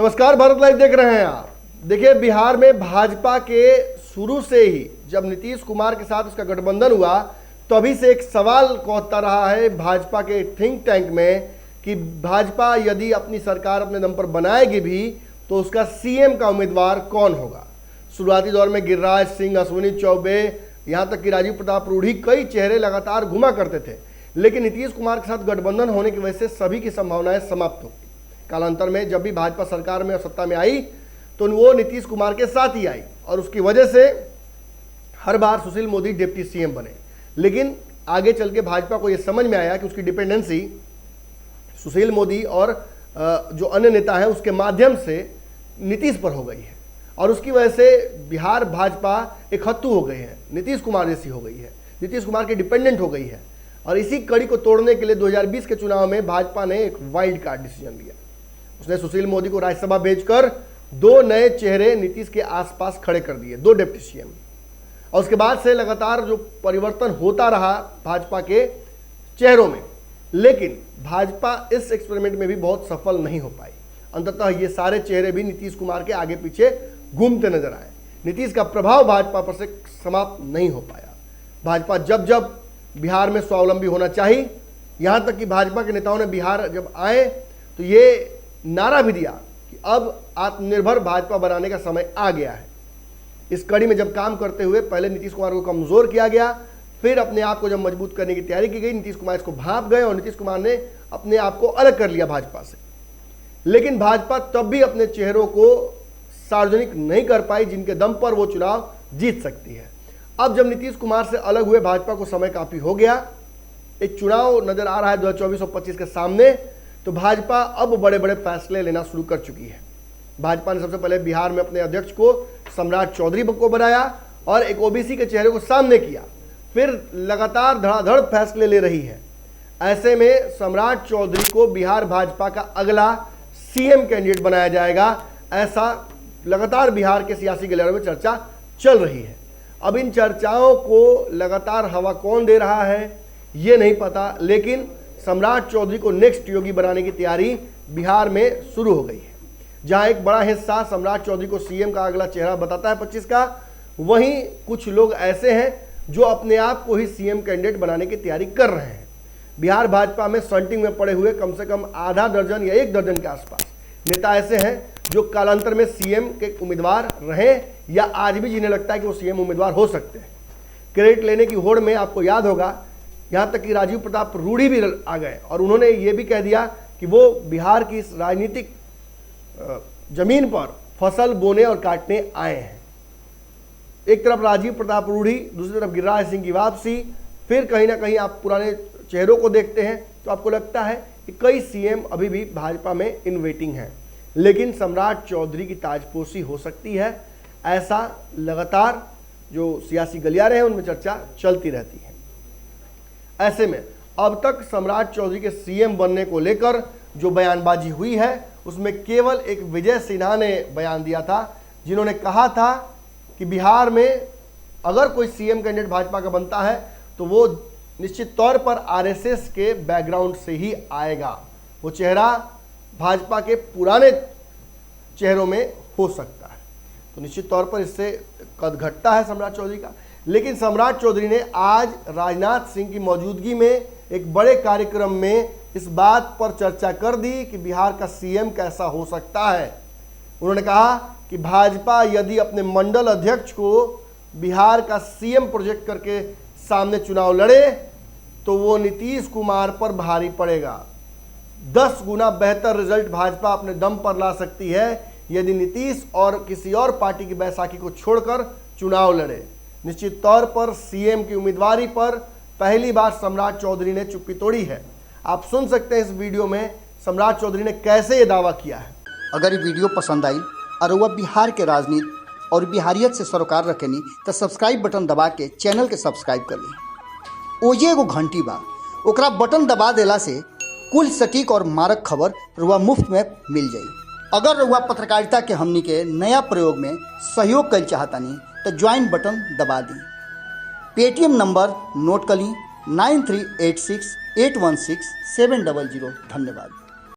नमस्कार, भारत लाइव देख रहे हैं आप। देखिए, बिहार में भाजपा के शुरू से ही जब नीतीश कुमार के साथ उसका गठबंधन हुआ तो अभी से एक सवाल होता रहा है भाजपा के थिंक टैंक में कि भाजपा यदि अपनी सरकार अपने दम पर बनाएगी भी तो उसका सीएम का उम्मीदवार कौन होगा। शुरुआती दौर में गिरिराज सिंह, अश्विनी चौबे, यहाँ तक कि राजीव प्रताप रूढ़ी, कई चेहरे लगातार घुमा करते थे, लेकिन नीतीश कुमार के साथ गठबंधन होने की वजह से सभी की संभावनाएं समाप्त हो गई। कालांतर में जब भी भाजपा सरकार में सत्ता में आई तो वो नीतीश कुमार के साथ ही आई और उसकी वजह से हर बार सुशील मोदी डिप्टी सीएम बने। लेकिन आगे चल के भाजपा को यह समझ में आया कि उसकी डिपेंडेंसी सुशील मोदी और जो अन्य नेता हैं उसके माध्यम से नीतीश पर हो गई है और उसकी वजह से बिहार भाजपा एक हत्तू हो गई है, नीतीश कुमार जैसी हो गई है, नीतीश कुमार के डिपेंडेंट हो गई है। और इसी कड़ी को तोड़ने के लिए 2020 के चुनाव में भाजपा ने एक वाइल्ड कार्ड डिसीजन लिया। उसने सुशील मोदी को राज्यसभा भेजकर दो नए चेहरे नीतीश के आसपास खड़े कर दिए, दो डिप्टी सीएम। और उसके बाद से लगातार जो परिवर्तन होता रहा भाजपा के चेहरों में, लेकिन भाजपा इस एक्सपेरिमेंट में भी बहुत सफल नहीं हो पाई। अंततः ये सारे चेहरे भी नीतीश कुमार के आगे पीछे घूमते नजर आए। नीतीश का प्रभाव भाजपा पर से समाप्त नहीं हो पाया। भाजपा जब जब बिहार में स्वावलंबी होना चाहिए, यहाँ तक कि भाजपा के नेताओं ने बिहार जब आए तो ये नारा भी दिया कि अब आत्मनिर्भर भाजपा बनाने का समय आ गया है। इस कड़ी में जब काम करते हुए पहले नीतीश कुमार को कमजोर किया गया, फिर अपने आप को जब मजबूत करने की तैयारी की गई, नीतीश कुमार इसको भांप गए और नीतीश कुमार ने अपने आप को अलग कर लिया भाजपा से। लेकिन भाजपा तब भी अपने चेहरों को सार्वजनिक नहीं कर पाई जिनके दम पर वो चुनाव जीत सकती है। अब जब नीतीश कुमार से अलग हुए भाजपा को समय काफी हो गया, एक चुनाव नजर आ रहा है 2024 और 25 के सामने, तो भाजपा अब बड़े बड़े फैसले लेना शुरू कर चुकी है। भाजपा ने सबसे पहले बिहार में अपने अध्यक्ष को सम्राट चौधरी को बनाया और एक ओबीसी के चेहरे को सामने किया, फिर लगातार धड़ाधड़ फैसले ले रही है। ऐसे में सम्राट चौधरी को बिहार भाजपा का अगला सीएम कैंडिडेट बनाया जाएगा, ऐसा लगातार बिहार के सियासी गलियारों में चर्चा चल रही है। अब इन चर्चाओं को लगातार हवा कौन दे रहा है ये नहीं पता, लेकिन सम्राट चौधरी को नेक्स्ट योगी बनाने की तैयारी बिहार में शुरू हो गई है। जहां एक बड़ा हिस्सा सम्राट चौधरी को सीएम का अगला चेहरा बताता है 25 का, वहीं कुछ लोग ऐसे हैं जो अपने आप को ही सीएम कैंडिडेट बनाने की तैयारी कर रहे हैं। बिहार भाजपा में सल्टिंग में पड़े हुए कम से कम आधा दर्जन या एक दर्जन के आसपास नेता ऐसे हैं जो कालांतर में सीएम के उम्मीदवार रहे या आज भी जिन्हें लगता है कि वो सीएम उम्मीदवार हो सकते हैं। क्रेडिट लेने की होड़ में आपको याद होगा, यहाँ तक कि राजीव प्रताप रूढ़ी भी आ गए और उन्होंने ये भी कह दिया कि वो बिहार की इस राजनीतिक जमीन पर फसल बोने और काटने आए हैं। एक तरफ राजीव प्रताप रूढ़ी, दूसरी तरफ गिरिराज सिंह की वापसी, फिर कहीं ना कहीं आप पुराने चेहरों को देखते हैं तो आपको लगता है कि कई सीएम अभी भी भाजपा में इन वेटिंग हैं। लेकिन सम्राट चौधरी की ताजपोशी हो सकती है, ऐसा लगातार जो सियासी गलियारे हैं उनमें चर्चा चलती रहती है। ऐसे में अब तक सम्राट चौधरी के सीएम बनने को लेकर जो बयानबाजी हुई है उसमें केवल एक विजय सिन्हा ने बयान दिया था, जिन्होंने कहा था कि बिहार में अगर कोई सीएम कैंडिडेट भाजपा का बनता है तो वो निश्चित तौर पर आरएसएस के बैकग्राउंड से ही आएगा। वो चेहरा भाजपा के पुराने चेहरों में हो सकता है, तो निश्चित तौर पर इससे कद घटता है सम्राट चौधरी का। लेकिन सम्राट चौधरी ने आज राजनाथ सिंह की मौजूदगी में एक बड़े कार्यक्रम में इस बात पर चर्चा कर दी कि बिहार का सीएम कैसा हो सकता है। उन्होंने कहा कि भाजपा यदि अपने मंडल अध्यक्ष को बिहार का सीएम प्रोजेक्ट करके सामने चुनाव लड़े तो वो नीतीश कुमार पर भारी पड़ेगा। 10 गुना बेहतर रिजल्ट भाजपा अपने दम पर ला सकती है यदि नीतीश और किसी और पार्टी की बैसाखी को छोड़कर चुनाव लड़े। निश्चित तौर पर सीएम की उम्मीदवारी पर पहली बार सम्राट चौधरी ने चुप्पी तोड़ी है। आप सुन सकते हैं इस वीडियो में सम्राट चौधरी ने कैसे ये दावा किया है। अगर ये वीडियो पसंद आई और वह बिहार के राजनीति और बिहारियत से सरोकार रखेनी तो सब्सक्राइब बटन दबा के चैनल के सब्सक्राइब कर ली। ओजे एगो घंटी बा, ओकरा बटन दबा देला से कुल सटीक और मारक खबर रुआ मुफ्त में मिल जाई। अगर रुआ पत्रकारिता के हमनी के नया प्रयोग में सहयोग कर चाहतानी तो ज्वाइन बटन दबा दी। पेटीएम नंबर नोट कर ली 9386816700। धन्यवाद।